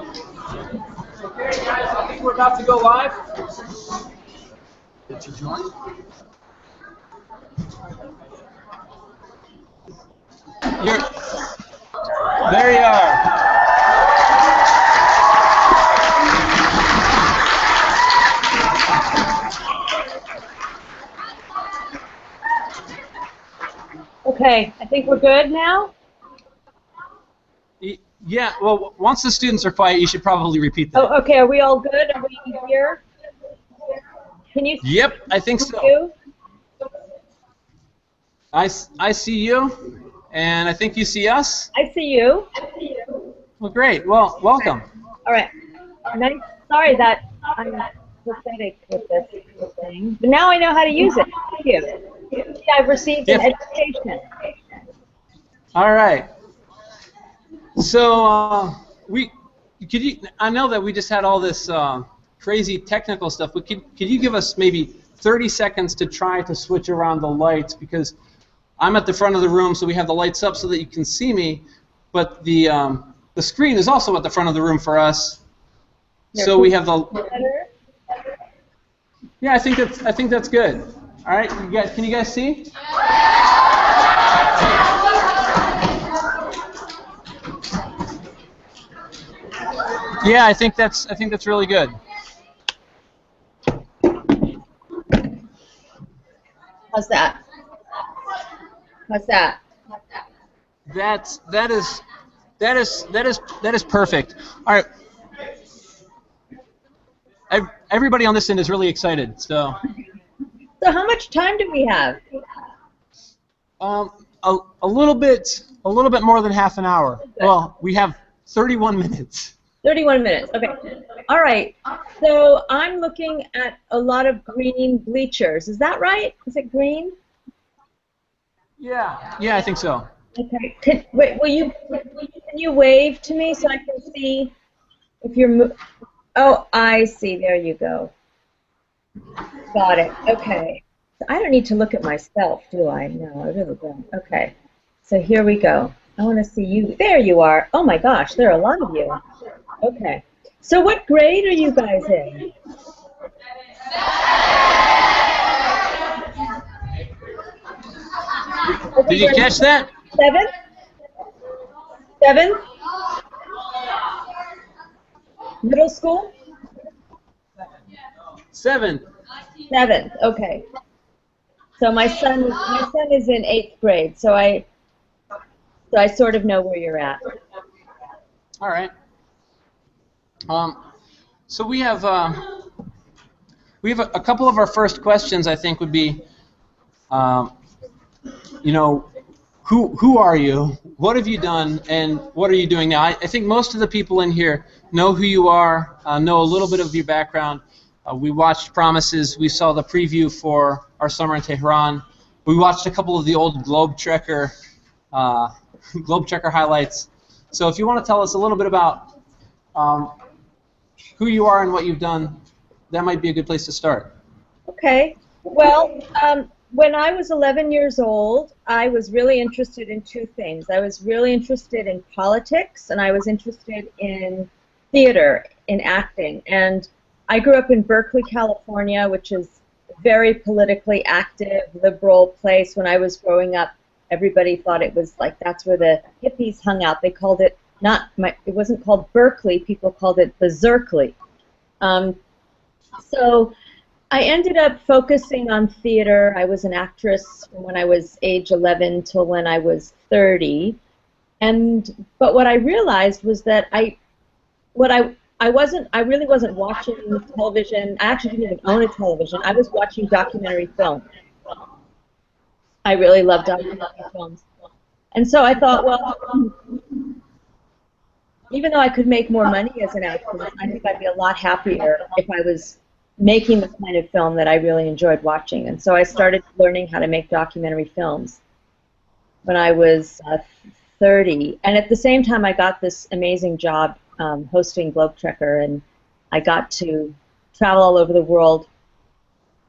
Okay, guys, I think we're about to go live. Did you join? There you are. Okay, I think we're good now. Yeah, well, once the students are quiet, you should probably repeat that. Oh, okay, are we all good? Are we here? Can you see Yep, I think so. you? I see you, and I think you see us. I see you. Well, great. Well, welcome. All right. Nice. Sorry that I'm pathetic with this thing, but now I know how to use it. Thank you. See, I've received an education. All right. So I know that we just had all this crazy technical stuff, but could you give us maybe 30 seconds to try to switch around the lights, because I'm at the front of the room, so we have the lights up so that you can see me, but the screen is also at the front of the room for us. So we have the. Yeah, I think that's good. All right, can you guys see? Yeah, I think that's really good. How's that? How's that? That is perfect. All right. Everybody on this end is really excited. So So how much time do we have? A little bit more than half an hour. Well, we have 31 minutes. 31 minutes. Okay. All right. So I'm looking at a lot of green bleachers. Is that right? Is it green? Yeah. Yeah, I think so. Okay. Can you wave to me so I can see if you're oh, I see. There you go. Got it. Okay. So I don't need to look at myself, do I? No, I really don't. Okay. So here we go. I want to see you. There you are. Oh my gosh, there are a lot of you. Okay. So what grade are you guys in? Did you catch that? 7th? 7th? Middle school? 7th. 7th. Okay. So my son is in 8th grade. So I sort of know where you're at. All right. So we have a couple of our first questions. I think would be, you know, who are you? What have you done? And what are you doing now? I think most of the people in here know who you are, know a little bit of your background. We watched Promises. We saw the preview for our summer in Tehran. We watched a couple of the old Globe Trekker highlights. So if you want to tell us a little bit about who you are and what you've done, that might be a good place to start. Okay. Well, when I was 11 years old, I was really interested in two things. I was really interested in politics, and I was interested in theater, in acting. And I grew up in Berkeley, California, which is a very politically active, liberal place. When I was growing up, everybody thought it was like that's where the hippies hung out. They called it it wasn't called Berkeley. People called it Berserkly. So I ended up focusing on theater. I was an actress from when I was age 11 till when I was 30. But what I realized was that I really wasn't watching television. I actually didn't even own a television. I was watching documentary films. I really loved documentary films. And so I thought, well, even though I could make more money as an actress, I think I'd be a lot happier if I was making the kind of film that I really enjoyed watching. And so I started learning how to make documentary films when I was 30. And at the same time, I got this amazing job hosting Globe Trekker, and I got to travel all over the world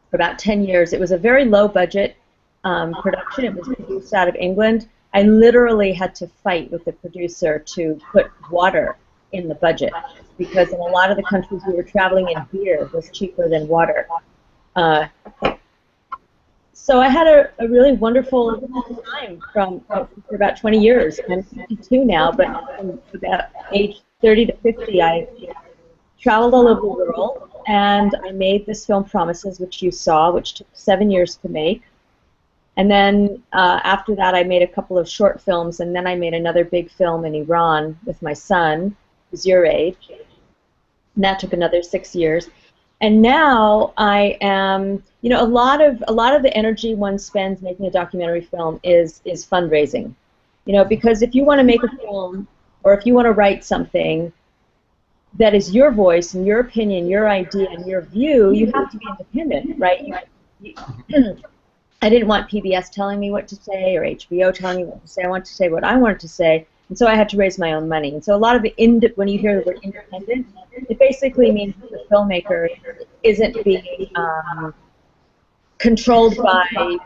for about 10 years. It was a very low-budget production. It was produced out of England. I literally had to fight with the producer to put water in the budget, because in a lot of the countries we were traveling in, beer was cheaper than water. So I had a really wonderful time for about 20 years. I'm 52 now, but from about age 30 to 50, I traveled all over the world, and I made this film, Promises, which you saw, which took 7 years to make. And then after that, I made a couple of short films, and then I made another big film in Iran with my son, who's your age. And that took another 6 years. And now I am, you know, a lot of the energy one spends making a documentary film is fundraising. You know, because if you want to make a film, or if you want to write something that is your voice and your opinion, your idea, and your view, you have to be independent, right? I didn't want PBS telling me what to say or HBO telling me what to say. I wanted to say what I wanted to say, and so I had to raise my own money. And so a lot of the when you hear the word independent, it basically means that the filmmaker isn't being controlled by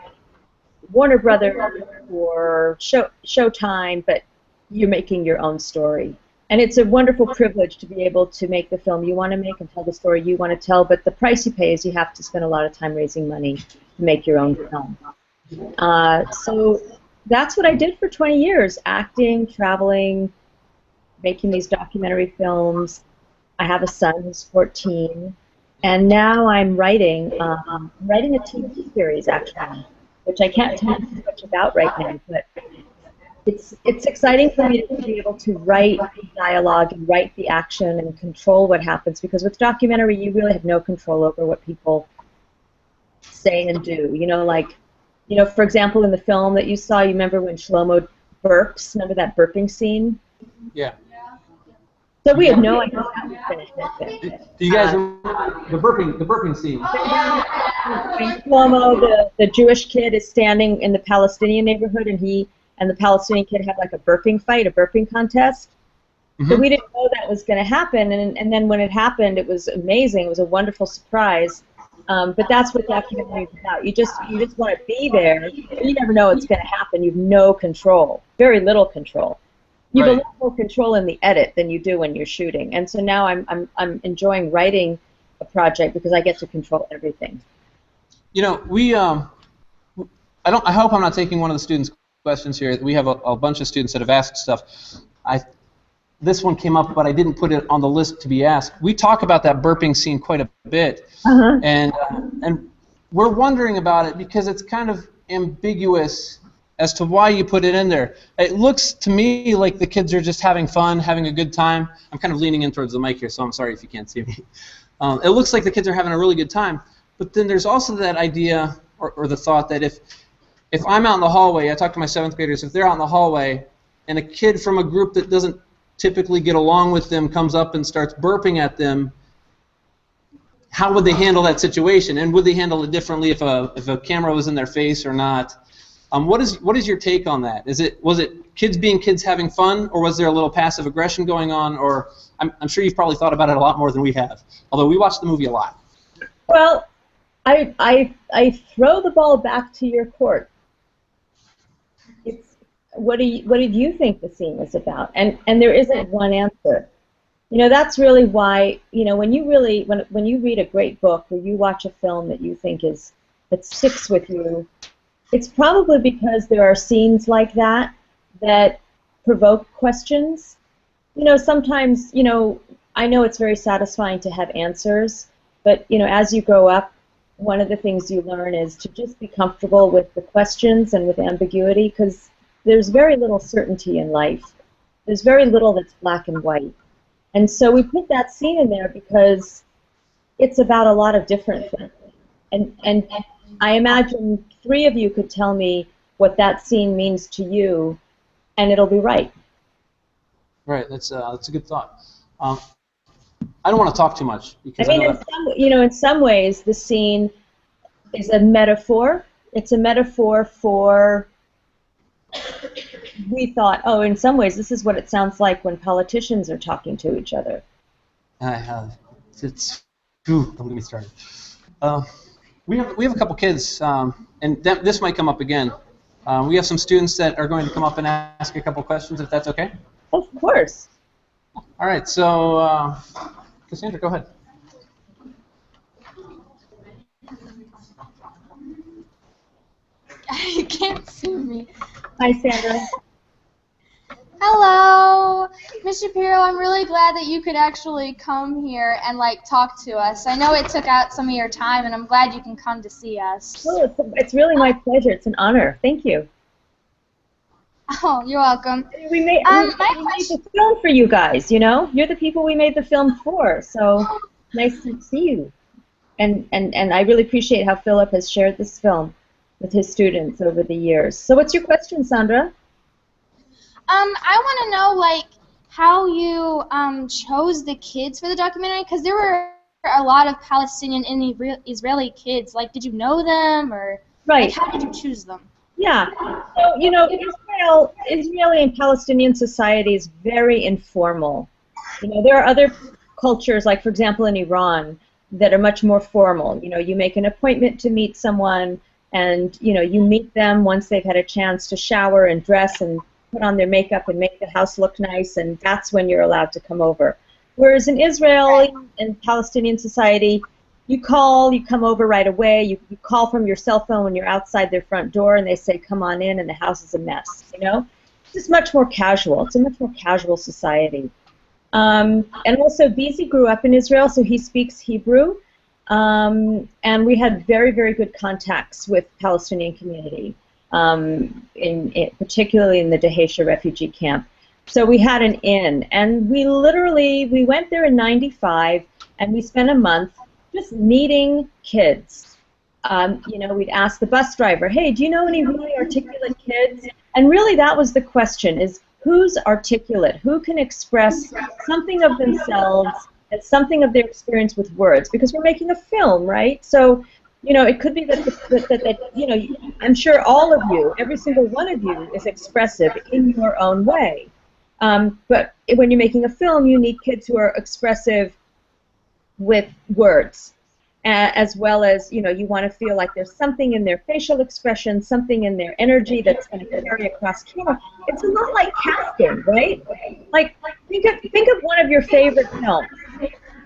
Warner Brothers or Showtime, but you're making your own story. And it's a wonderful privilege to be able to make the film you want to make and tell the story you want to tell, but the price you pay is you have to spend a lot of time raising money to make your own film. So that's what I did for 20 years, acting, traveling, making these documentary films. I have a son who's 14, and now I'm writing a TV series, actually, which I can't tell you too much about right now, but it's exciting for me to be able to write the dialogue and write the action and control what happens, because with documentary you really have no control over what people say and do. You know, like, you know, for example, in the film that you saw, you remember when Shlomo burps? Remember that burping scene? Yeah. So we had no idea how we finished it. Do you guys remember the burping scene? Shlomo, the Jewish kid, is standing in the Palestinian neighborhood, and he and the Palestinian kid had like a burping fight, a burping contest. Mm-hmm. So we didn't know that was going to happen, and then when it happened, it was amazing. It was a wonderful surprise. But that's what documentary is about. You just want to be there. You never know what's going to happen. You have no control, very little control. You have a lot more control in the edit than you do when you're shooting. And so now I'm enjoying writing a project because I get to control everything. You know, we I hope I'm not taking one of the students' questions here. We have a bunch of students that have asked stuff. This one came up, but I didn't put it on the list to be asked. We talk about that burping scene quite a bit, and we're wondering about it because it's kind of ambiguous as to why you put it in there. It looks to me like the kids are just having fun, having a good time. I'm kind of leaning in towards the mic here, so I'm sorry if you can't see me. It looks like the kids are having a really good time, but then there's also that idea or the thought that if I'm out in the hallway, I talk to my 7th graders, if they're out in the hallway and a kid from a group that doesn't typically get along with them comes up and starts burping at them, how would they handle that situation? And would they handle it differently if a camera was in their face or not? What is your take on that? Was it kids being kids having fun, or was there a little passive aggression going on? Or I'm sure you've probably thought about it a lot more than we have, although we watched the movie a lot. Well, I throw the ball back to your court. What did you think the scene was about? And there isn't one answer. You know, that's really why, you know, when you read a great book or you watch a film that you think that sticks with you, it's probably because there are scenes like that provoke questions. You know, sometimes, you know, I know it's very satisfying to have answers, but, you know, as you grow up, one of the things you learn is to just be comfortable with the questions and with ambiguity, because there's very little certainty in life. There's very little that's black and white. And so we put that scene in there because it's about a lot of different things. And I imagine 3 of you could tell me what that scene means to you, and it'll be right. Right, that's a good thought. I don't want to talk too much. Because I mean, in some ways, the scene is a metaphor. It's a metaphor for... We thought, oh, in some ways, this is what it sounds like when politicians are talking to each other. Don't get me started. We have a couple kids, and this might come up again. We have some students that are going to come up and ask a couple questions, if that's okay. Of course. All right, so Cassandra, go ahead. You can't see me. Hi, Sandra. Hello, Ms. Shapiro. I'm really glad that you could actually come here and talk to us. I know it took out some of your time, and I'm glad you can come to see us. Oh, it's really my pleasure. It's an honor. Thank you. Oh, you're welcome. We made the film for you guys, you know? You're the people we made the film for, so nice to see you. And I really appreciate how Philip has shared this film with his students over the years. So what's your question, Sandra? I want to know, how you chose the kids for the documentary, because there were a lot of Palestinian and Israeli kids. Did you know them, or how did you choose them? Yeah. So, you know, Israeli and Palestinian society is very informal. You know, there are other cultures, like, for example, in Iran, that are much more formal. You know, you make an appointment to meet someone, and, you know, you meet them once they've had a chance to shower and dress and put on their makeup and make the house look nice, and that's when you're allowed to come over. Whereas in Israeli and Palestinian society, you call, you come over right away, you call from your cell phone when you're outside their front door, and they say, come on in, and the house is a mess, you know? It's just much more casual. It's a much more casual society. And also, Bizi grew up in Israel, so he speaks Hebrew, and we had very, very good contacts with Palestinian community, particularly in the Dheisheh refugee camp. So we had an inn, and we went there in '95, and we spent a month just meeting kids. You know, we'd ask the bus driver, hey, do you know any really articulate kids? And really that was the question, is who's articulate? Who can express something of themselves and something of their experience with words? Because we're making a film, right? So, you know, it could be that you know, I'm sure all of you, every single one of you is expressive in your own way. But when you're making a film, you need kids who are expressive with words, as well as, you know, you want to feel like there's something in their facial expression, something in their energy that's going to carry across camera. It's a lot like casting, right? Like think of one of your favorite films,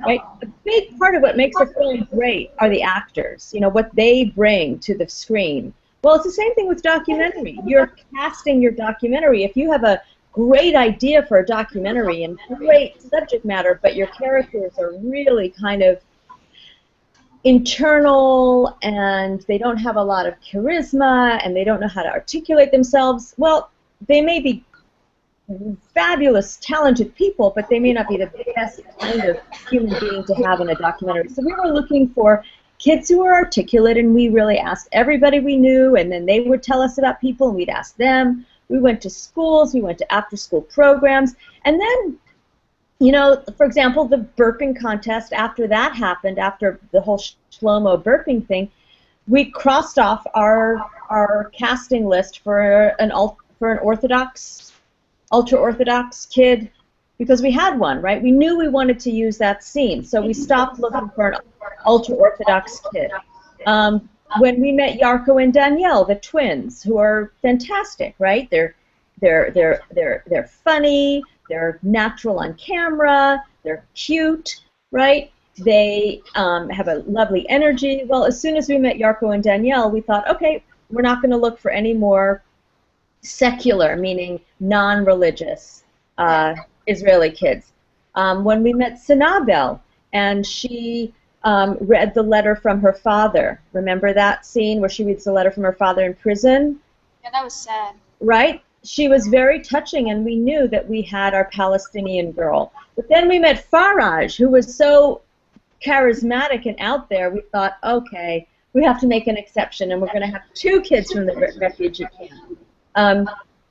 right? A big part of what makes a film great are the actors, you know, what they bring to the screen. Well, it's the same thing with documentary. You're casting your documentary. If you have a great idea for a documentary and great subject matter, but your characters are really kind of internal and they don't have a lot of charisma and they don't know how to articulate themselves, well, they may be fabulous, talented people, but they may not be the best kind of human being to have in a documentary. So we were looking for kids who were articulate, and we really asked everybody we knew, and then they would tell us about people and we'd ask them. We went to schools, we went to after-school programs, and then, you know, for example, the burping contest, after that happened, after the whole Shlomo burping thing, we crossed off our casting list for an Orthodox, ultra-Orthodox kid, because we had one, right? We knew we wanted to use that scene, so we stopped looking for an ultra-Orthodox kid. When we met Yarko and Danielle, the twins, who are fantastic, right? They're funny, they're natural on camera, they're cute, right? They have a lovely energy. Well, as soon as we met Yarko and Danielle, we thought, okay, we're not going to look for any more secular, meaning non-religious Israeli kids. When we met Sanabel, and she read the letter from her father. Remember that scene where she reads the letter from her father in prison? Yeah, that was sad. Right? She was very touching, and we knew that we had our Palestinian girl. But then we met Faraj, who was so charismatic and out there, we thought, okay, we have to make an exception, and we're going to have 2 kids from the refugee camp.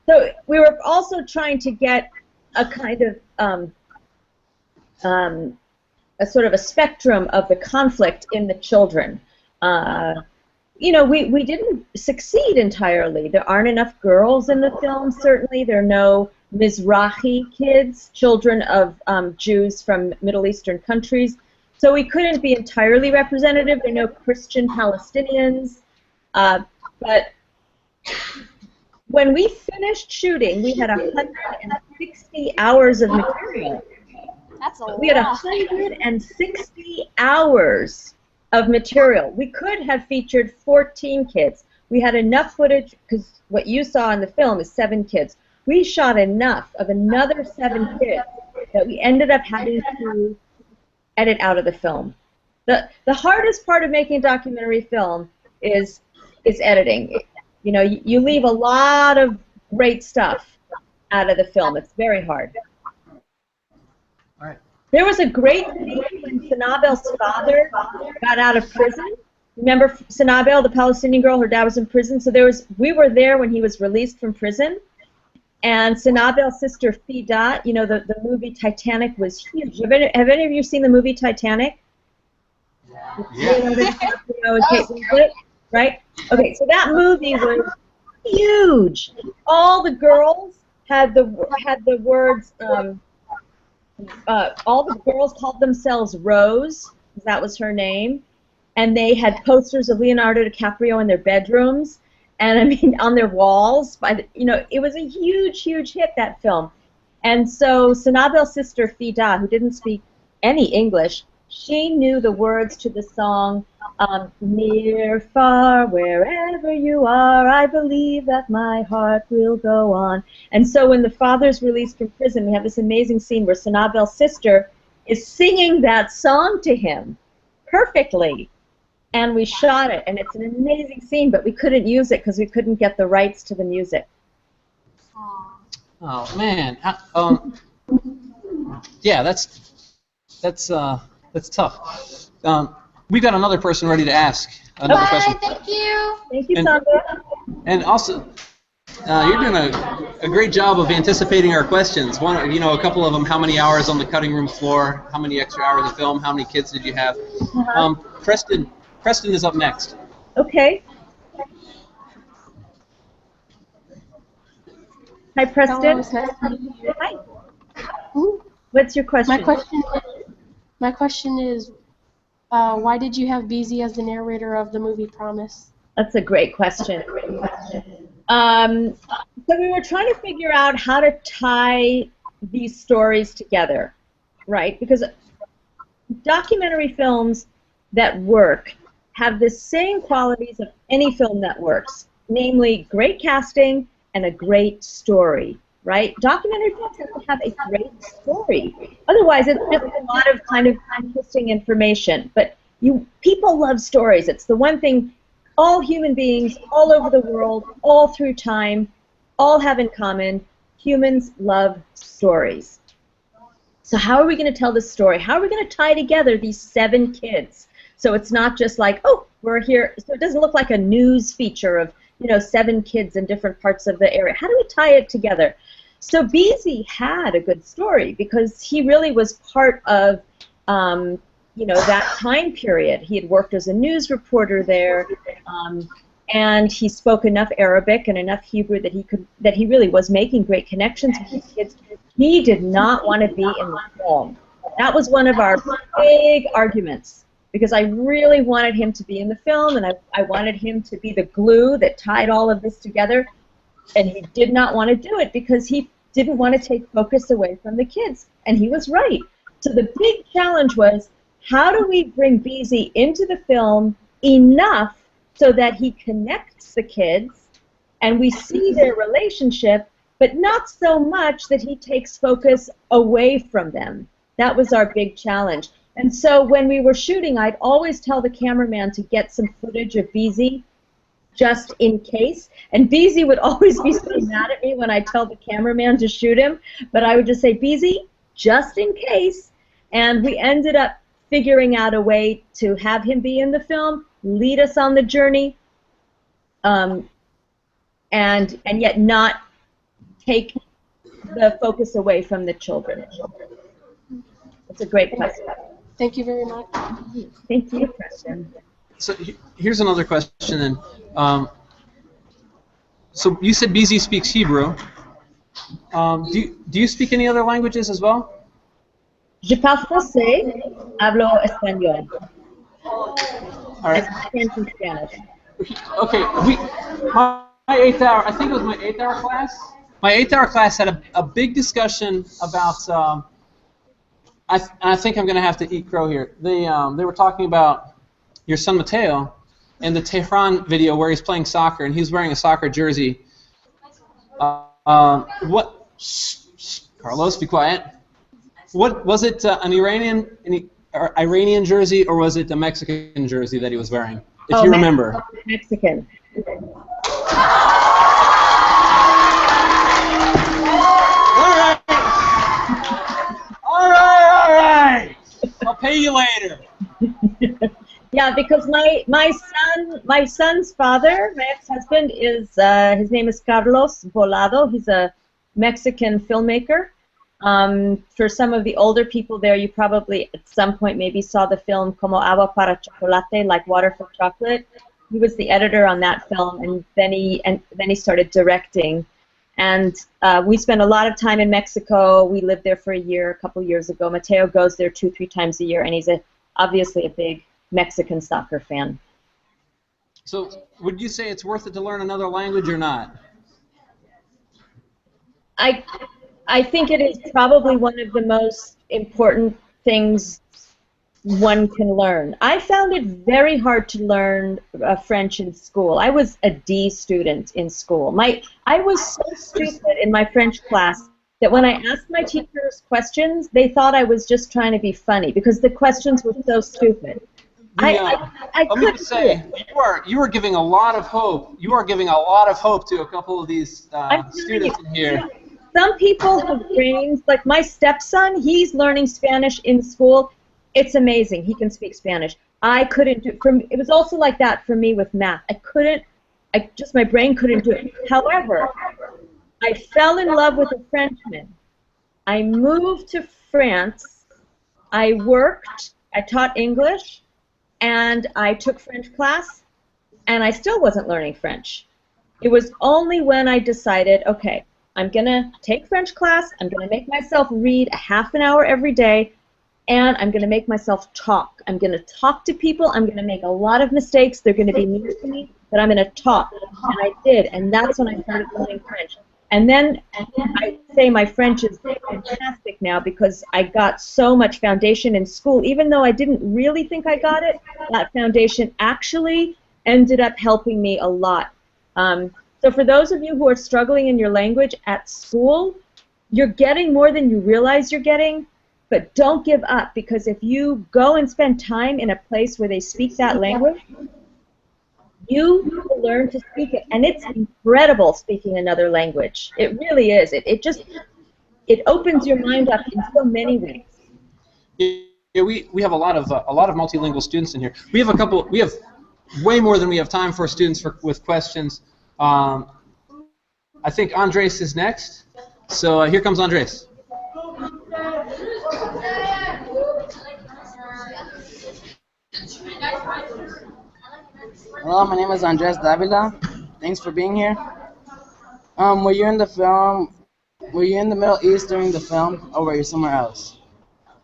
So we were also trying to get a kind of a sort of a spectrum of the conflict in the children. You know, we didn't succeed entirely. There aren't enough girls in the film, certainly. There are no Mizrahi kids, children of Jews from Middle Eastern countries. So we couldn't be entirely representative. There are no Christian Palestinians. But when we finished shooting, we had 160 hours of material. That's a We had lot. 160 hours of material. We could have featured 14 kids. We had enough footage, because what you saw in the film is 7 kids. We shot enough of another 7 kids that we ended up having to edit out of the film. The hardest part of making a documentary film is editing. You know, you leave a lot of great stuff out of the film. It's very hard. All right. There was a great scene when Sanabel's father got out of prison. Remember Sanabel, the Palestinian girl? Her dad was in prison. So we were there when he was released from prison. And Sanabel's sister Fida, you know, the movie Titanic was huge. Have any of you seen the movie Titanic? Yeah. Leonardo DiCaprio and Kate Winslet, right? Okay, so that movie was huge. All the girls had the words. All the girls called themselves Rose, because that was her name, and they had posters of Leonardo DiCaprio in their bedrooms, and I mean on their walls. You know, it was a huge, huge hit, that film. And so Sanabel's sister Fida, who didn't speak any English, she knew the words to the song, near, far, wherever you are, I believe that my heart will go on. And so when the father's released from prison, we have this amazing scene where Sanabel's sister is singing that song to him perfectly. And we shot it, and it's an amazing scene, but we couldn't use it because we couldn't get the rights to the music. Oh man. Yeah, that's tough. We've got another person ready to ask another Bye, question. thank you. Thank you, Sandra. And also, you're doing a great job of anticipating our questions. One, you know, a couple of them. How many hours on the cutting room floor? How many extra hours of film? How many kids did you have? Preston is up next. Okay. Hi, Preston. Hello, Hi. What's your question? My question is, why did you have BZ as the narrator of the movie Promise? That's a great question. So we were trying to figure out how to tie these stories together, right? Because documentary films that work have the same qualities of any film that works, namely great casting and a great story, right? Documentary films have to have a great story. Otherwise, it's just a lot of kind of interesting information. But people love stories. It's the one thing all human beings all over the world, all through time, all have in common. Humans love stories. So how are we going to tell this story? How are we going to tie together these 7 kids? So it's not just like, oh, we're here. So it doesn't look like a news feature of, you know, 7 kids in different parts of the area. How do we tie it together? So BZ had a good story because he really was part of, you know, that time period. He had worked as a news reporter there, and he spoke enough Arabic and enough Hebrew that he really was making great connections with his kids. He did not want to be in the film. That was one of our big arguments, because I really wanted him to be in the film, and I wanted him to be the glue that tied all of this together, and he did not want to do it because he didn't want to take focus away from the kids, and he was right. So the big challenge was, how do we bring BZ into the film enough so that he connects the kids and we see their relationship, but not so much that he takes focus away from them? That was our big challenge. And so when we were shooting, I'd always tell the cameraman to get some footage of BZ just in case. And BZ would always be so mad at me when I tell the cameraman to shoot him, but I would just say, BZ, just in case. And we ended up figuring out a way to have him be in the film, lead us on the journey, and yet not take the focus away from the children. It's a great question. Thank you very much. Thank you, Preston. So here's another question then. So you said BZ speaks Hebrew. Do you speak any other languages as well? Je parle français, hablo español. All right. And Spanish. Okay. My 8th hour. I think it was my 8th hour class. My 8th hour class had a big discussion about I think I'm going to have to eat crow here. They were talking about your son Mateo and the Tehran video where he's playing soccer and he's wearing a soccer jersey. What? Carlos, be quiet. What was it? An Iranian jersey, or was it a Mexican jersey that he was wearing? If you remember. Mexican. All right. I'll pay you later. Yeah, because my son's father, my ex-husband, is his name is Carlos Volado. He's a Mexican filmmaker. For some of the older people there, you probably at some point maybe saw the film Como Agua para Chocolate, like Water for Chocolate. He was the editor on that film, and then he started directing. And we spent a lot of time in Mexico. We lived there for a year, a couple years ago. Mateo goes there 2-3 times a year, and he's obviously a big Mexican soccer fan. So, would you say it's worth it to learn another language or not? I think it is probably one of the most important things one can learn. I found it very hard to learn French in school. I was a D student in school. I was so stupid in my French class that when I asked my teachers questions, they thought I was just trying to be funny because the questions were so stupid. I couldn't say you are giving a lot of hope. You are giving a lot of hope to a couple of these students in here. Some people have brains, like my stepson, he's learning Spanish in school. It's amazing. He can speak Spanish. I couldn't do it. It was also like that for me with math. My brain couldn't do it. However, I fell in love with a Frenchman. I moved to France. I worked. I taught English. And I took French class. And I still wasn't learning French. It was only when I decided, okay, I'm going to take French class, I'm going to make myself read a half an hour every day, and I'm going to make myself talk. I'm going to talk to people, I'm going to make a lot of mistakes, they're going to be mean to me, but I'm going to talk. And I did, and that's when I started learning French. And then I say my French is fantastic now because I got so much foundation in school. Even though I didn't really think I got it, that foundation actually ended up helping me a lot. So for those of you who are struggling in your language at school, you're getting more than you realize you're getting, but don't give up, because if you go and spend time in a place where they speak that language, you will learn to speak it. And it's incredible speaking another language. It really is. It opens your mind up in so many ways. Yeah, we have a lot of multilingual students in here. We have way more than we have time for students with questions. I think Andres is next. So here comes Andres. Hello, my name is Andres Davila. Thanks for being here. Were you in the film? Were you in the Middle East during the film, or were you somewhere else?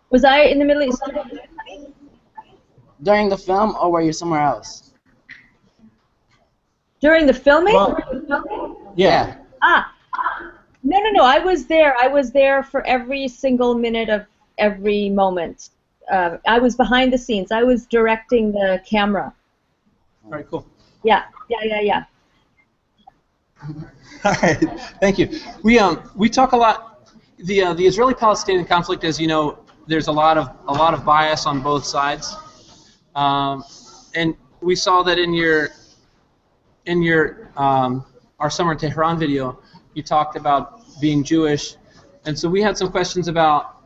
Was I in the Middle East? During the film, or were you somewhere else? During the filming? Yeah. No. I was there. I was there for every single minute of every moment. I was behind the scenes. I was directing the camera. All right, cool. Yeah. All right, thank you. We talk a lot. The Israeli-Palestinian conflict, as you know, there's a lot of bias on both sides, and we saw that in your our summer in Tehran video, you talked about being Jewish, and so we had some questions about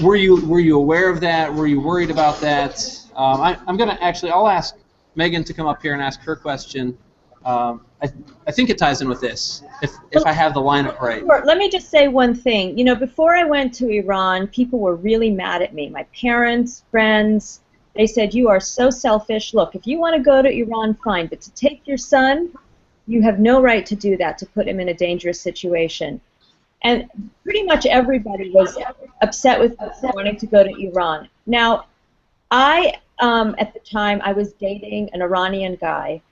were you aware of that? Were you worried about that? I'll ask Megan to come up here and ask her question. I think it ties in with this, if I have the lineup right. Sure. Let me just say one thing. You know, before I went to Iran, people were really mad at me. My parents, friends, they said, you are so selfish. Look, if you want to go to Iran, fine, but to take your son, you have no right to do that, to put him in a dangerous situation. And pretty much everybody was upset with wanting to go to Iran. Now, at the time, I was dating an Iranian guy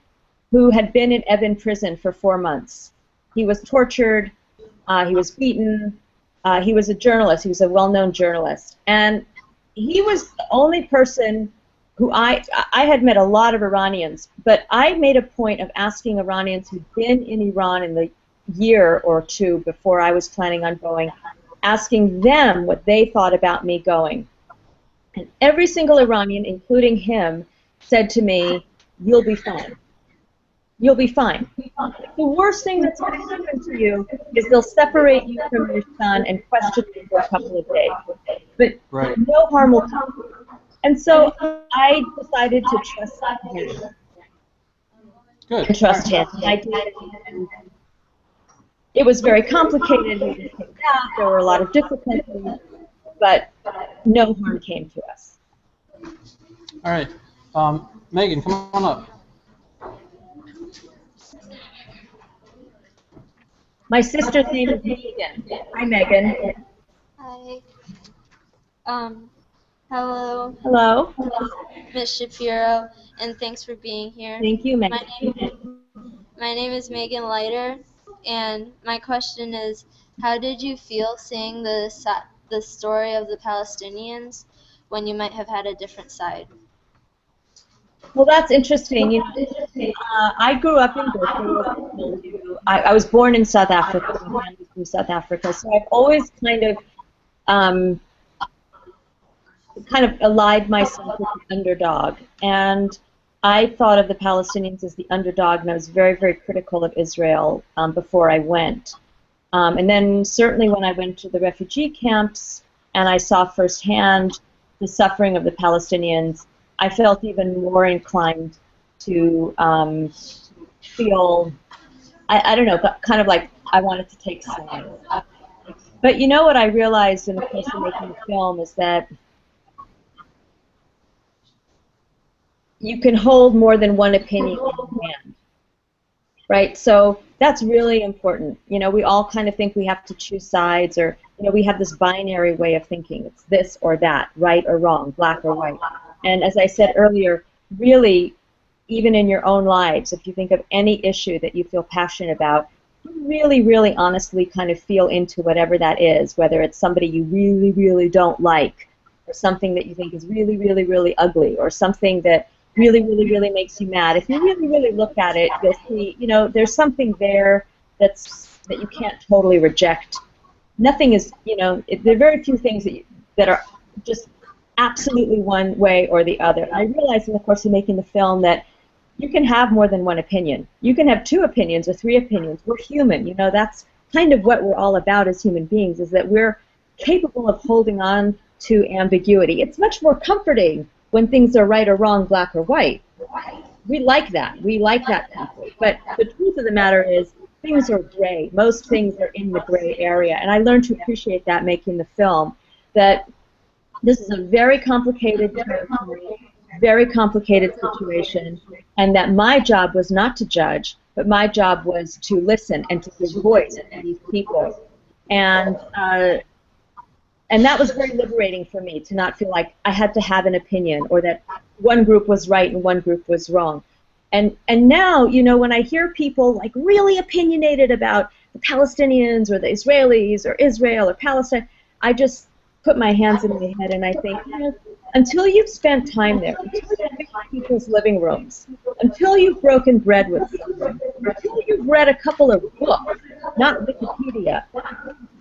who had been in Evin prison for 4 months. He was tortured, he was beaten, He was a journalist. He was a well-known journalist, and he was the only person who I had met a lot of Iranians, but I made a point of asking Iranians who'd been in Iran in the year or two before I was planning on going, asking them what they thought about me going. And every single Iranian, including him, said to me, "You'll be fine. You'll be fine. The worst thing that's going to happen to you is they'll separate you from your son and question you for a couple of days. But Right. no harm will come." And so I decided to trust him. Good. And trust him. And I did. And it was very complicated. We just came out. There were a lot of difficulties, but no harm came to us. All right. Megan, come on up. My sister's name is Megan. Hi, Megan. Hi. Hello, Hello. Miss Shapiro, and thanks for being here. Thank you, Megan. My name is Megan Leiter, and my question is, how did you feel seeing the story of the Palestinians when you might have had a different side? Well, that's interesting. You know, I grew up in Berkeley. I was born in South Africa. My family's from South Africa, so I've always kind of allied myself with the underdog. And I thought of the Palestinians as the underdog, and I was very, very critical of Israel before I went. And then certainly when I went to the refugee camps and I saw firsthand the suffering of the Palestinians, I felt even more inclined to feel, I don't know, but kind of like I wanted to take sides. But you know what I realized in the course of making the film is that you can hold more than one opinion in hand, right? So that's really important. You know, we all kind of think we have to choose sides, or, you know, we have this binary way of thinking. It's this or that, right or wrong, black or white. And as I said earlier, really, even in your own lives, if you think of any issue that you feel passionate about, really, really honestly kind of feel into whatever that is, whether it's somebody you really, really don't like, or something that you think is really, really, really ugly, or something that really, really, really makes you mad. If you really, really look at it, you'll see, you know, there's something there that you can't totally reject. Nothing is, you know, there are very few things that are just absolutely one way or the other. I realized in the course of making the film that you can have more than one opinion. You can have two opinions or three opinions. We're human. You know, that's kind of what we're all about as human beings, is that we're capable of holding on to ambiguity. It's much more comforting when things are right or wrong, black or white. We like that. We like that comfort. But the truth of the matter is things are gray. Most things are in the gray area. And I learned to appreciate that making the film, that this is a very complicated territory, very complicated situation, and that my job was not to judge, but my job was to listen and to give voice to these people. And that was very liberating for me, to not feel like I had to have an opinion, or that one group was right and one group was wrong. And now, you know, when I hear people like really opinionated about the Palestinians or the Israelis or Israel or Palestine, I just put my hands in my head and I think, you know, until you've spent time there, until you've been in people's living rooms, until you've broken bread with someone, until you've read a couple of books, not Wikipedia,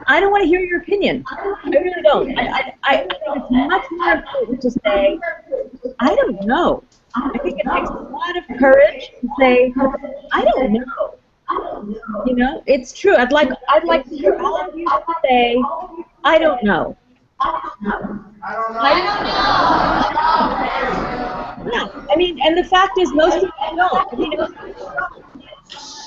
I don't want to hear your opinion. I really don't. I think it's much more important to say, I don't know. I think it takes a lot of courage to say, I don't know. You know, it's true. I'd like to hear all of you say, I don't know. Yeah, I mean, and the fact is, most people don't. I mean,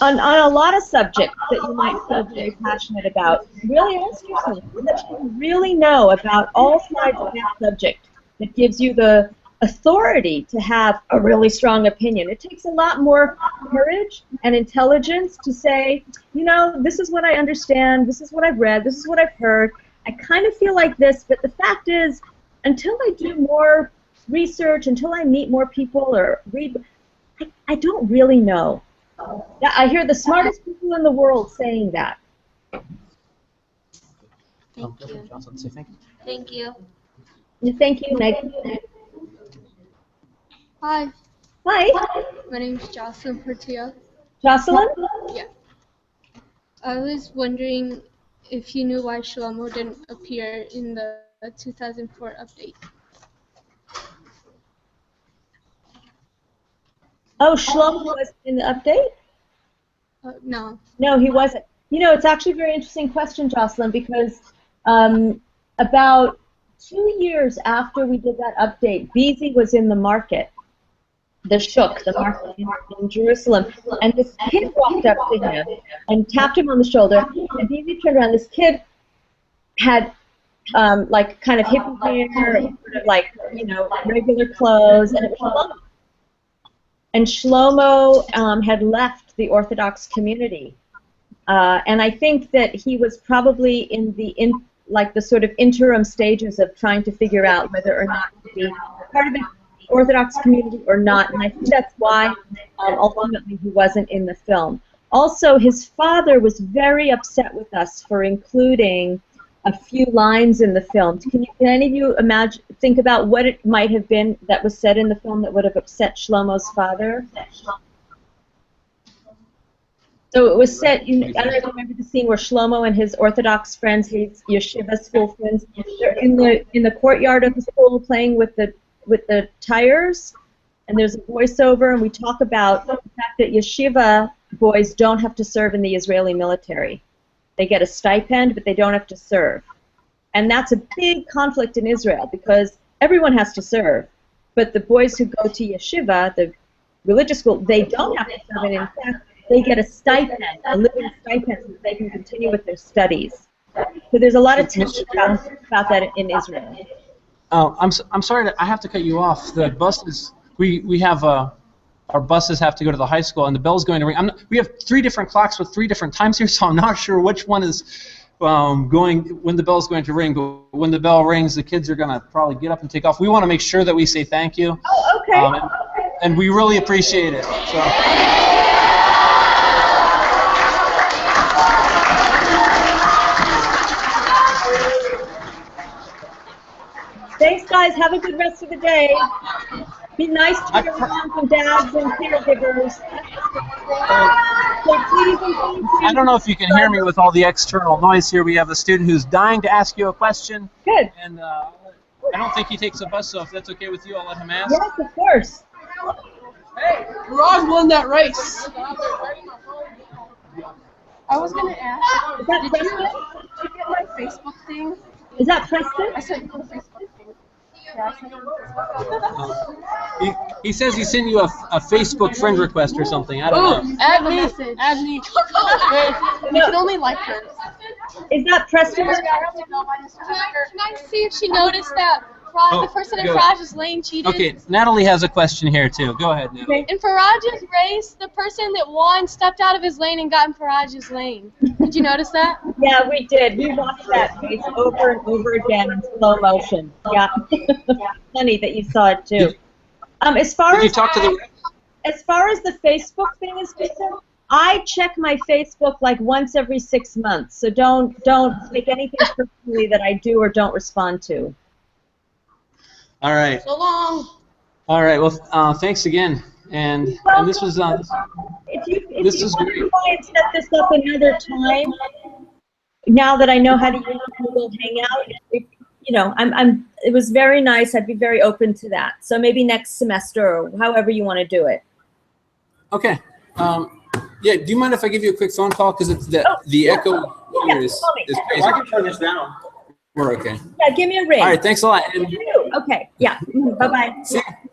on a lot of subjects that you might feel very passionate about, really ask yourself, how much do you really know about all sides of that subject that gives you the authority to have a really strong opinion? It takes a lot more courage and intelligence to say, you know, this is what I understand, this is what I've read, this is what I've heard, I kind of feel like this, but the fact is, until I do more research, until I meet more people or read, I don't really know. I hear the smartest people in the world saying that. Thank you. Jocelyn, say thank you. Thank you. Thank you, Megan. Hi, Hi, my name is Jocelyn Portillo. Jocelyn. Yeah. I was wondering if you knew why Shlomo didn't appear in the 2004 update. Oh, Shlomo was in the update? No. No, he wasn't. You know, it's actually a very interesting question, Jocelyn, because about 2 years after we did that update, Beezy was in the market, the Shuk, the market in Jerusalem, and this kid walked up to him and tapped him on the shoulder, and Beezy turned around. This kid had like kind of hippie hair, sort of like, you know, regular clothes, and it was Shlomo. And Shlomo had left the Orthodox community. And I think that he was probably in the like the sort of interim stages of trying to figure out whether or not to be part of the Orthodox community or not. And I think that's why ultimately he wasn't in the film. Also, his father was very upset with us for including a few lines in the film. Can any of you think about what it might have been that was said in the film that would have upset Shlomo's father? So it was said, I don't know if you remember the scene where Shlomo and his Orthodox friends, his yeshiva school friends, they're in the courtyard of the school playing with the tires, and there's a voiceover, and we talk about the fact that yeshiva boys don't have to serve in the Israeli military. They get a stipend, but they don't have to serve. And that's a big conflict in Israel because everyone has to serve, but the boys who go to yeshiva, the religious school, they don't have to serve, and in fact, they get a stipend, a living stipend, so that they can continue with their studies. So there's a lot of tension about that in Israel. Oh, I'm sorry. I have to cut you off. The buses, we have our buses have to go to the high school, and the bell's going to ring. We have 3 different clocks with 3 different times here, so I'm not sure which one is going when the bell's going to ring. But when the bell rings, the kids are going to probably get up and take off. We want to make sure that we say thank you. Oh, okay. And we really appreciate it. So. Thanks, guys. Have a good rest of the day. Be nice to your moms and dads and caregivers. So please and please. I don't know if you can hear me with all the external noise here. We have a student who's dying to ask you a question. Good. And I don't think he takes a bus, so if that's okay with you, I'll let him ask. Yes, of course. Hey, Raj won that race. I was going to ask, Is that did Preston? you get my Facebook thing? Is that Preston? I sent you a Facebook thing. Yeah, I sent you a Facebook thing. He says he sent you a Facebook friend request or something. I don't know. Add me. Message. Add me. You can only like her. Is that Preston? Can I see if she noticed that the person in go. Faraj's lane cheated? Okay, Natalie has a question here too. Go ahead, Natalie. In Faraj's race, the person that won stepped out of his lane and got in Faraj's lane. Did you notice that? Yeah, we did. We watched that race over and over again in slow motion. Yeah. Funny that you saw it too. As far Did you as talk to the? as far as the Facebook thing is concerned, I check my Facebook like once every 6 months. So don't take anything personally that I do or don't respond to. All right. So long. All right. Well, thanks again. And this was If you this is want great. to try and set this up another time, now that I know how to use Google Hangout, you know, it was very nice. I'd be very open to that. So maybe next semester or however you want to do it. Okay. Yeah. Do you mind if I give you a quick phone call because it's the echo here is crazy. I can turn this down. We're okay. Yeah, give me a ring. All right. Thanks a lot. And Okay. Yeah. Bye-bye. see you.